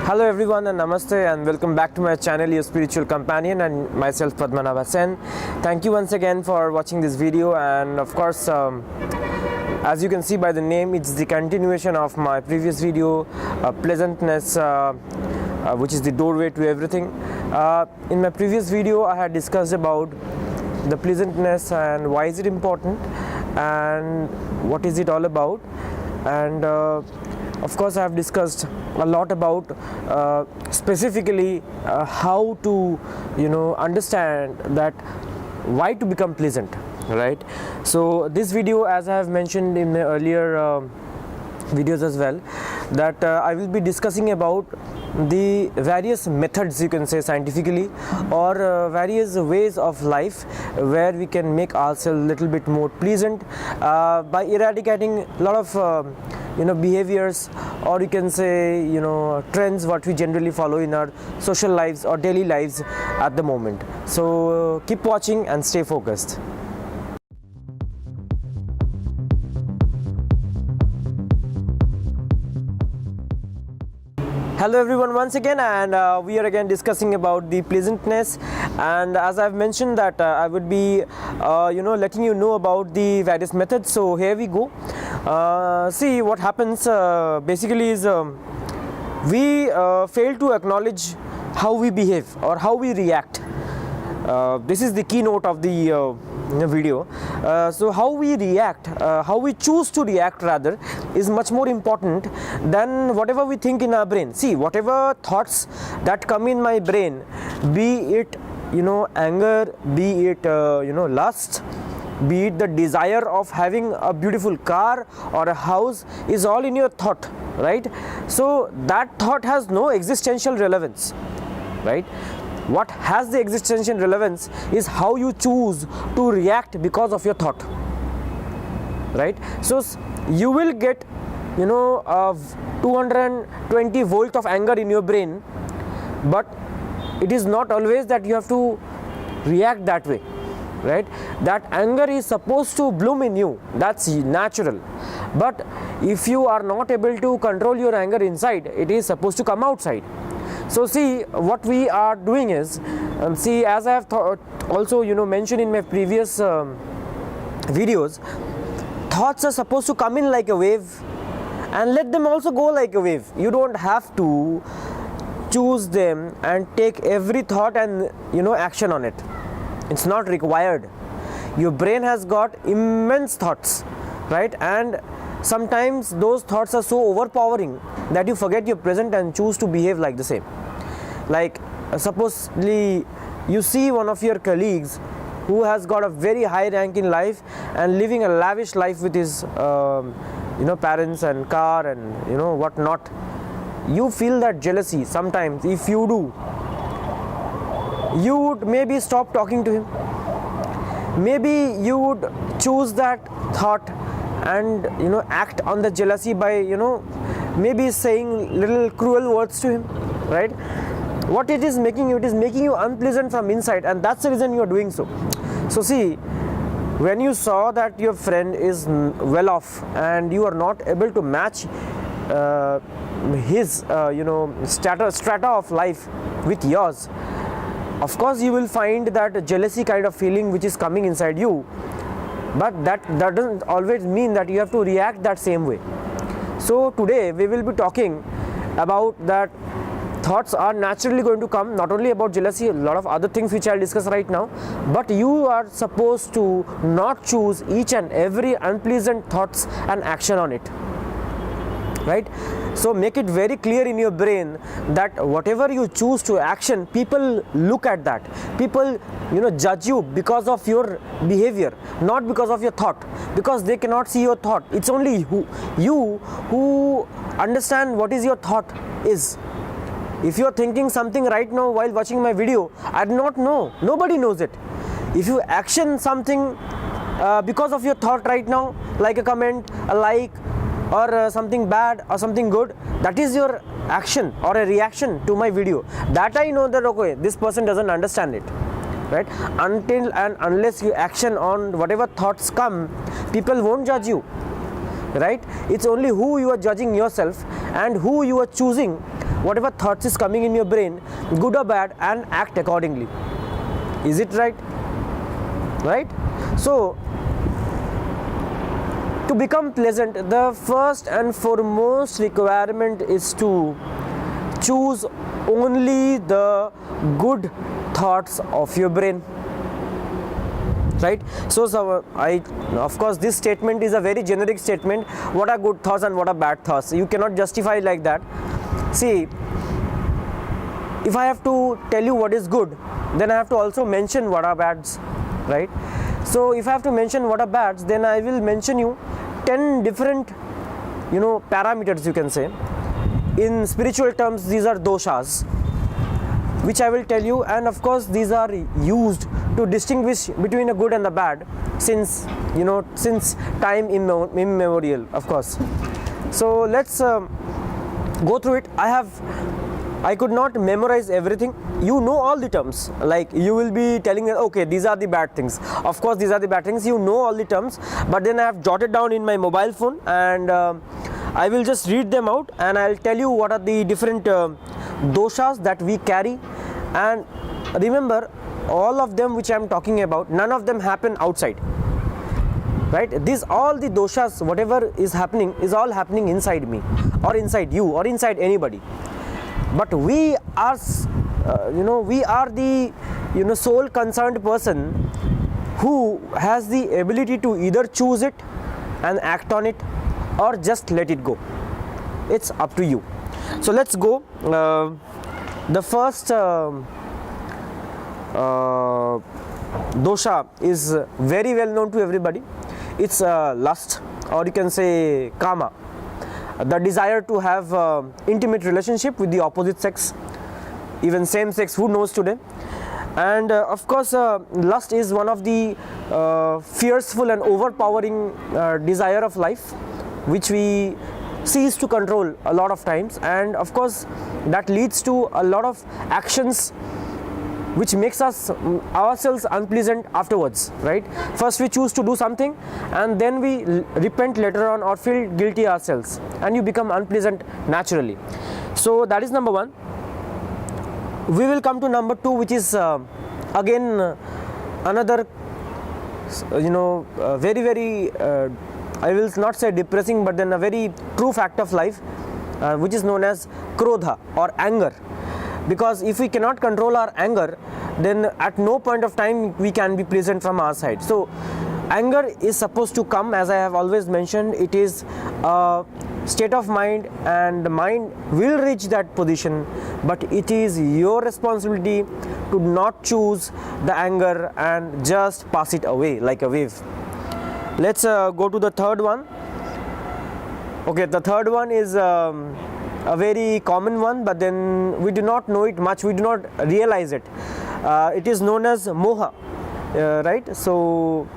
Hello everyone and namaste and welcome back to my channel, your spiritual companion, and myself Padmanabha Sen. Thank you once again for watching this video, and of course as you can see by the name, it's the continuation of my previous video, Pleasantness, which is the doorway to everything. In my previous video I had discussed about the pleasantness and why is it important and what is it all about, and of course I have discussed a lot about specifically how to understand that why to become pleasant, right? So this video, as I have mentioned in the earlier videos as well, that I will be discussing about the various methods, you can say scientifically, or various ways of life where we can make ourselves a little bit more pleasant by eradicating a lot of behaviors, or you can say trends what we generally follow in our social lives or daily lives at the moment. So keep watching and stay focused. Hello everyone once again, and we are again discussing about the pleasantness, and as I've mentioned that I would be letting you know about the various methods. So here we go. See what happens basically is we fail to acknowledge how we behave or how we react. This is the keynote of the video. So how we react, how we choose to react rather, is much more important than whatever we think in our brain. See, whatever thoughts that come in my brain, be it anger, be it lust, be it the desire of having a beautiful car or a house, is all in your thought, right? So that thought has no existential relevance, right? What has the existential relevance is how you choose to react because of your thought, right? So you will get 220 volt of anger in your brain, but it is not always that you have to react that way, right? That anger is supposed to bloom in you, that's natural, but if you are not able to control your anger inside, it is supposed to come outside. So see, what we are doing is, see, as I have also mentioned in my previous videos, thoughts are supposed to come in like a wave and let them also go like a wave. You don't have to choose them and take every thought and action on it. It's not required. Your brain has got immense thoughts, right? And sometimes those thoughts are so overpowering that you forget your present and choose to behave like the same. Like supposedly you see one of your colleagues who has got a very high rank in life and living a lavish life with his parents and car and what not. You feel that jealousy sometimes. If you do, you would maybe stop talking to him. Maybe you would choose that thought and act on the jealousy by maybe saying little cruel words to him, right? What it is making you, it is making you unpleasant from inside, and that's the reason you are doing so. So see, when you saw that your friend is well off and you are not able to match his strata of life with yours, of course you will find that jealousy kind of feeling which is coming inside you. But that doesn't always mean that you have to react that same way. So today we will be talking about that thoughts are naturally going to come, not only about jealousy, a lot of other things which I'll discuss right now, but you are supposed to not choose each and every unpleasant thoughts and action on it, right? So make it very clear in your brain that whatever you choose to action, people look at that. People judge you because of your behavior, not because of your thought, because they cannot see your thought. It's only you who understand what is your thought is. If you are thinking something right now while watching my video, I do not know. Nobody knows it. If you action something because of your thought right now, like a comment, a like, or something bad or something good, that is your action or a reaction to my video. That I know that okay, this person doesn't understand it, right? Until and unless you action on whatever thoughts come, people won't judge you, right? It's only who you are judging yourself and who you are choosing whatever thoughts is coming in your brain, good or bad, and act accordingly. Is it right? Right? So to become pleasant, the first and foremost requirement is to choose only the good thoughts of your brain. Right? So of course this statement is a very generic statement. What are good thoughts and what are bad thoughts? You cannot justify like that. See, if I have to tell you what is good, then I have to also mention what are bads, right? So if I have to mention what are bads, then I will mention you 10 different parameters, you can say. In spiritual terms, these are doshas, which I will tell you, and of course these are used to distinguish between a good and the bad since time immemorial, of course. So let's go through it. I could not memorize everything. You know all the terms, like you will be telling them, okay, these are the bad things. Of course these are the bad things, you know all the terms, but then I have jotted down in my mobile phone, and I will just read them out, and I'll tell you what are the different doshas that we carry. And remember, all of them which I am talking about, none of them happen outside, right? All the doshas, whatever is happening, is all happening inside me, or inside you, or inside anybody. But we are the sole concerned person who has the ability to either choose it and act on it, or just let it go. It's up to you. So let's go. The first dosha is very well known to everybody. It's lust, or you can say kama, the desire to have intimate relationship with the opposite sex, even same sex, who knows today. And of course lust is one of the fierceful and overpowering desire of life, which we cease to control a lot of times, and of course that leads to a lot of actions which makes us ourselves unpleasant afterwards, right? First we choose to do something, and then we repent later on or feel guilty ourselves, and you become unpleasant naturally. So that is number one. We will come to number two, which is again another very very I will not say depressing, but then a very true fact of life, which is known as krodha, or anger. Because if we cannot control our anger, then at no point of time we can be pleasant from our side. So anger is supposed to come, as I have always mentioned, it is a state of mind, and the mind will reach that position, but it is your responsibility to not choose the anger and just pass it away like a wave. Let's go to the third one. Okay, the third one is a very common one, but then we do not know it much, we do not realize it. It is known as moha, right? So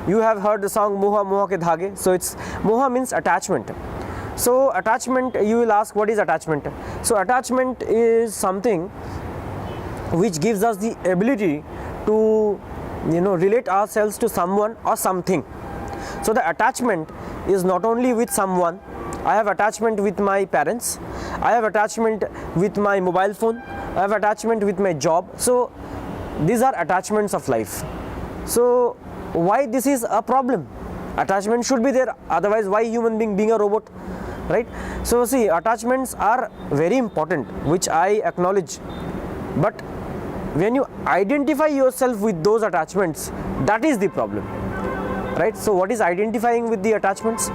you have heard the song Moha Moha Ke Dhage. So it's moha means attachment. So attachment, you will ask, what is attachment? So attachment is something which gives us the ability to relate ourselves to someone or something. So the attachment is not only with someone. I have attachment with my parents, I have attachment with my mobile phone, I have attachment with my job. So these are attachments of life. So why this is a problem? Attachment should be there, otherwise why human being a robot, right? So see, attachments are very important, which I acknowledge, but when you identify yourself with those attachments, that is the problem, right? So what is identifying with the attachments?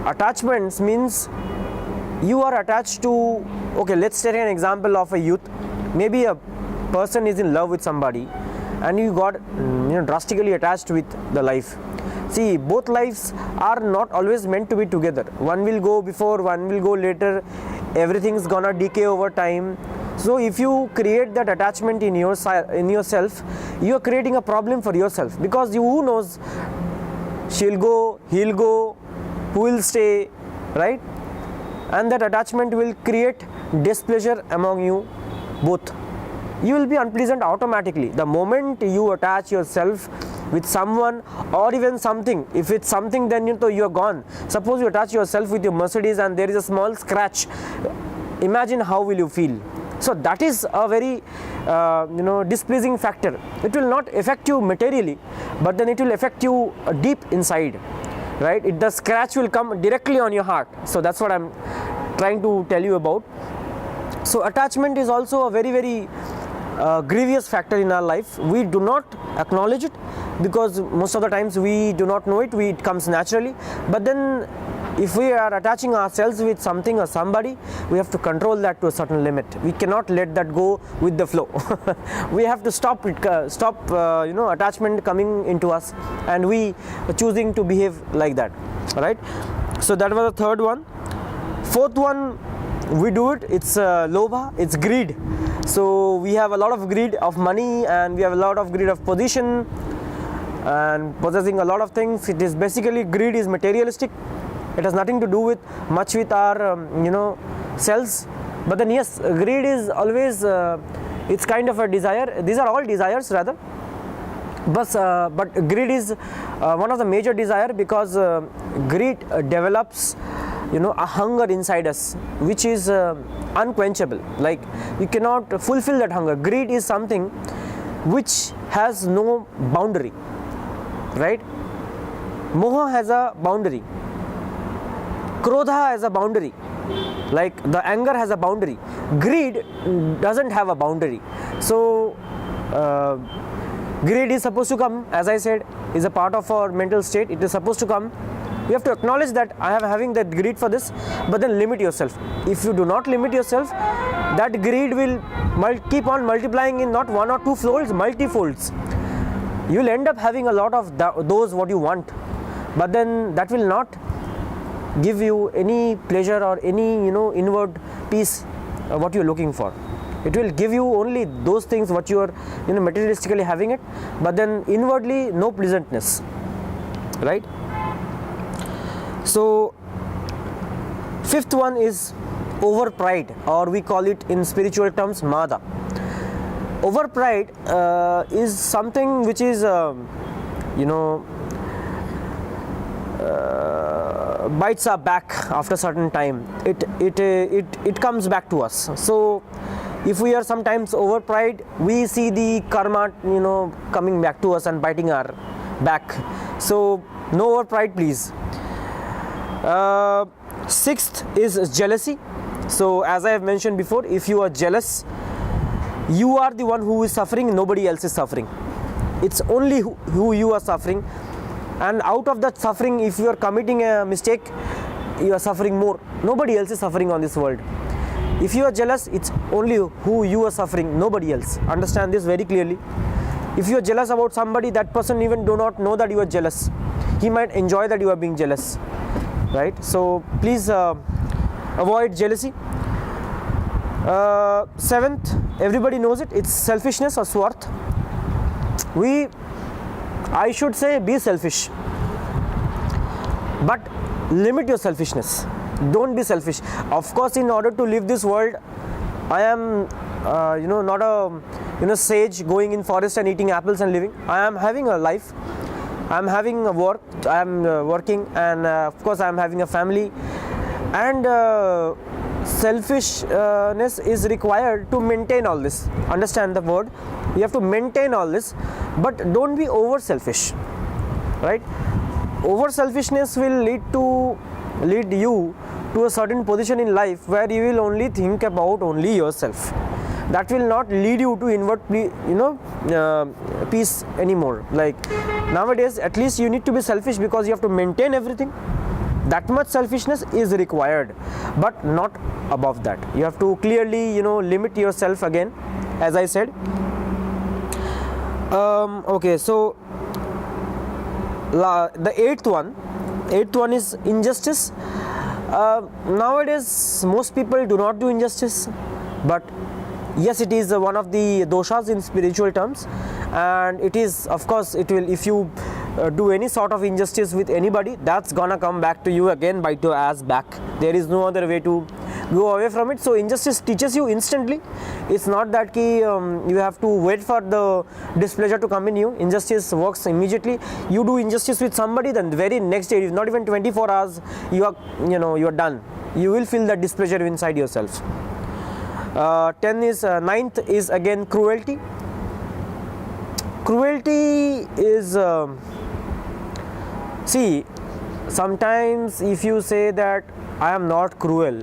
Attachments means you are attached to, okay, let's take an example of a youth. Maybe a person is in love with somebody, and you got drastically attached with the life. See, both lives are not always meant to be together. One will go before, one will go later. Everything's gonna decay over time. So if you create that attachment in yourself, you are creating a problem for yourself, because who knows, she'll go, he'll go, who will stay, right? And that attachment will create displeasure among you both. You will be unpleasant automatically. The moment you attach yourself with someone or even something, if it's something, then you are gone. Suppose you attach yourself with your Mercedes and there is a small scratch imagine how will you feel. So that is a very displeasing factor. It will not affect you materially, but then it will affect you deep inside, right? The scratch will come directly on your heart. So that's what I'm trying to tell you about. So attachment is also a very, very grievous factor in our life. We do not acknowledge it because most of the times we do not know it. It comes naturally, but then if we are attaching ourselves with something or somebody, we have to control that to a certain limit. We cannot let that go with the flow. We have to stop attachment coming into us, and we choosing to behave like that, right? So that was the third one. Fourth one, we do it. It's lobha. It's greed. So we have a lot of greed of money, and we have a lot of greed of position, and possessing a lot of things. It is basically, greed is materialistic. It has nothing to do with much with our cells. But then yes, greed is always it's kind of a desire. These are all desires rather, but greed is one of the major desire, because greed develops a hunger inside us which is unquenchable. Like, you cannot fulfill that hunger. Greed is something which has no boundary, right? Moha has a boundary. Krodha has a boundary, like the anger has a boundary. Greed doesn't have a boundary. So greed is supposed to come, as I said, is a part of our mental state. It is supposed to come. You have to acknowledge that I am having that greed for this, but then limit yourself. If you do not limit yourself, that greed will keep on multiplying in not one or two folds, multifolds. You will end up having a lot of those what you want, but then that will not give you any pleasure or any inward peace what you are looking for. It will give you only those things what you are materialistically having it, but then inwardly no pleasantness, right? So fifth one is over pride, or we call it in spiritual terms mada. Over pride is something which is bites our back after a certain time. It comes back to us. So if we are sometimes over pride, we see the karma coming back to us and biting our back. So no over pride, please. Sixth is jealousy. So as I have mentioned before, if you are jealous, you are the one who is suffering, nobody else is suffering. It's only who you are suffering, and out of that suffering, if you are committing a mistake, you are suffering more. Nobody else is suffering on this world. If you are jealous, it's only who you are suffering, nobody else. Understand this very clearly. If you are jealous about somebody, that person even do not know that you are jealous. He might enjoy that you are being jealous, right? So please avoid jealousy. Seventh, everybody knows it, it's selfishness or swarth. I should say, be selfish, but limit your selfishness. Don't be selfish. Of course, in order to live this world, I am not a sage going in forest and eating apples and living. I am having a life. I am having a work. I am working, and of course I am having a family, and selfishness is required to maintain all this. Understand the word. You have to maintain all this, but don't be over selfish, right? Over selfishness will lead you to a certain position in life where you will only think about only yourself. That will not lead you to inward peace anymore. Like nowadays, at least you need to be selfish because you have to maintain everything. That much selfishness is required, but not above that. You have to clearly limit yourself again, as I said. Okay, so the eighth one is injustice. Nowadays most people do not do injustice, but yes, it is one of the doshas in spiritual terms, and it is, of course, it will, if you do any sort of injustice with anybody, that's gonna come back to you again, bite your ass back. There is no other way to go away from it. So injustice teaches you instantly. It's not that you have to wait for the displeasure to come in you. Injustice works immediately. You do injustice with somebody, then the very next day, not even 24 hours, you are done. You will feel that displeasure inside yourself. 10 is ninth is again cruelty. Cruelty is see, sometimes if you say that I am not cruel,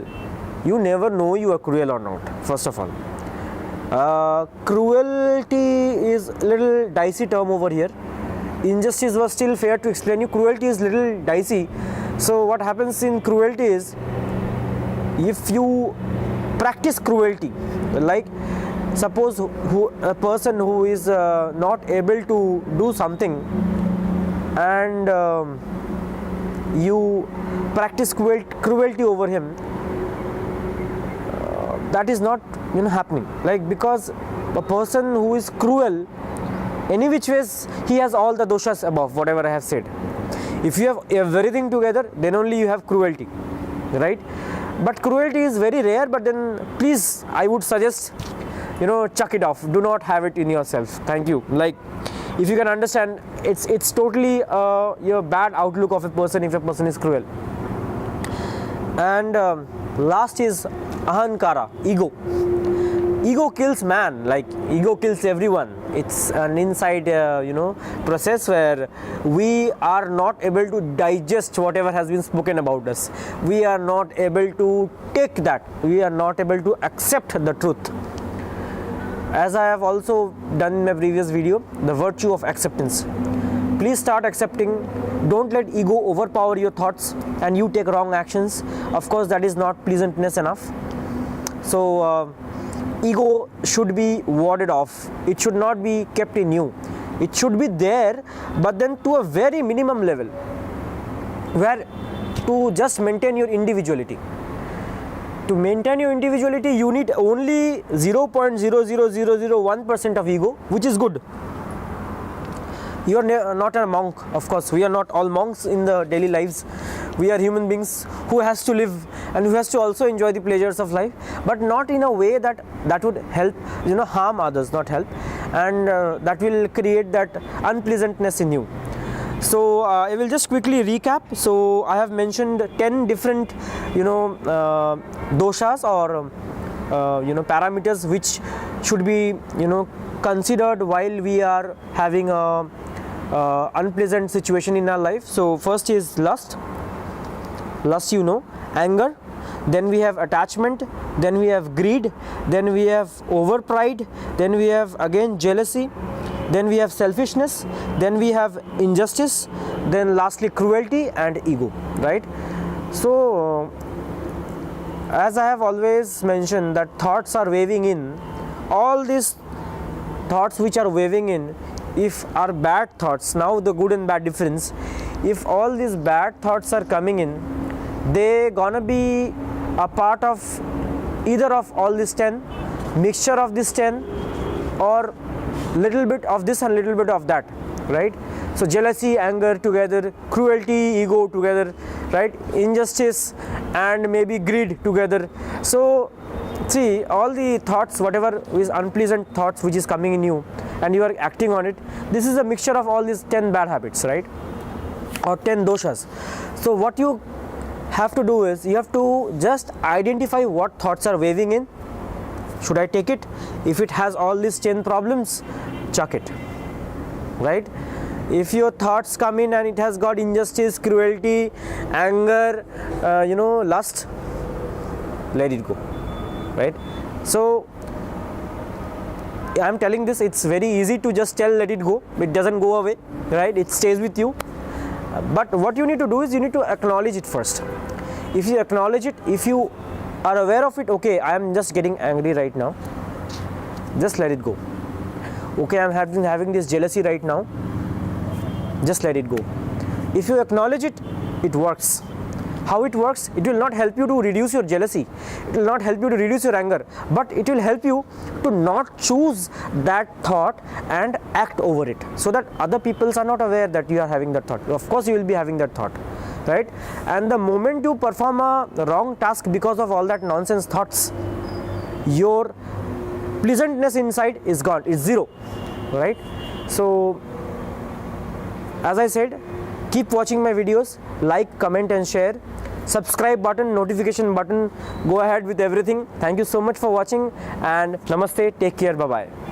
you never know you are cruel or not. First of all, cruelty is little dicey term over here. Injustice was still fair to explain you. Cruelty is little dicey. So what happens in cruelty is, if you practice cruelty, like suppose a person who is not able to do something, and you practice cruelty over him, that is not happening. Like, because a person who is cruel, any which ways he has all the doshas above, whatever I have said. If you have everything together, then only you have cruelty, right? But cruelty is very rare. But then please, I would suggest, chuck it off. Do not have it in yourself. Thank you. Like, if you can understand, it's totally your bad outlook of a person if a person is cruel. And last is ahankara, ego. Ego kills man. Like, ego kills everyone. It's an inside process where we are not able to digest whatever has been spoken about us. We are not able to take that. We are not able to accept the truth. As I have also done in my previous video, the virtue of acceptance. Please start accepting. Don't let ego overpower your thoughts and you take wrong actions. Of course, that is not pleasantness enough. So ego should be warded off. It should not be kept in you. It should be there, but then to a very minimum level, where to just maintain your individuality. To maintain your individuality, you need only 0.00001% of ego, which is good. You are not a monk. Of course, we are not all monks in the daily lives. We are human beings who has to live and who has to also enjoy the pleasures of life, but not in a way that would help, harm others, not help, and that will create that unpleasantness in you. So I will just quickly recap. So I have mentioned 10 different, doshas or parameters which should be considered while we are having a unpleasant situation in our life. So first is lust, anger, then we have attachment, then we have greed, then we have over pride, then we have again jealousy, then we have selfishness, then we have injustice, then lastly cruelty and ego, right? So as I have always mentioned, that thoughts are waving in. All these thoughts which are waving in, if are bad thoughts, now the good and bad difference, if all these bad thoughts are coming in, they gonna be a part of either of all these 10, mixture of these 10, or little bit of this and little bit of that, right? So jealousy, anger together, cruelty, ego together, right? Injustice and maybe greed together. So see, all the thoughts, whatever is unpleasant thoughts which is coming in you and you are acting on it, this is a mixture of all these 10 bad habits, right? Or 10 doshas. So what you have to do is, you have to just identify what thoughts are waving in. Should I take it? If it has all these 10 problems, chuck it, right? If your thoughts come in and it has got injustice, cruelty, anger, lust, let it go, right? So I'm telling this, it's very easy to just tell let it go. It doesn't go away, right? It stays with you. But what you need to do is, you need to acknowledge it first. If you acknowledge it, if you are aware of it, okay, I am just getting angry right now, just let it go. Okay, I am having this jealousy right now, just let it go. If you acknowledge it, it works. How it works? It will not help you to reduce your jealousy, it will not help you to reduce your anger, but it will help you to not choose that thought and act over it, so that other people are not aware that you are having that thought. Of course you will be having that thought, right? And the moment you perform a wrong task because of all that nonsense thoughts, your pleasantness inside is gone, is zero, right? So as I said, keep watching my videos, like, comment and share. subscribe button, notification button. Go ahead with everything. Thank you so much for watching, and namaste. Take care. Bye bye.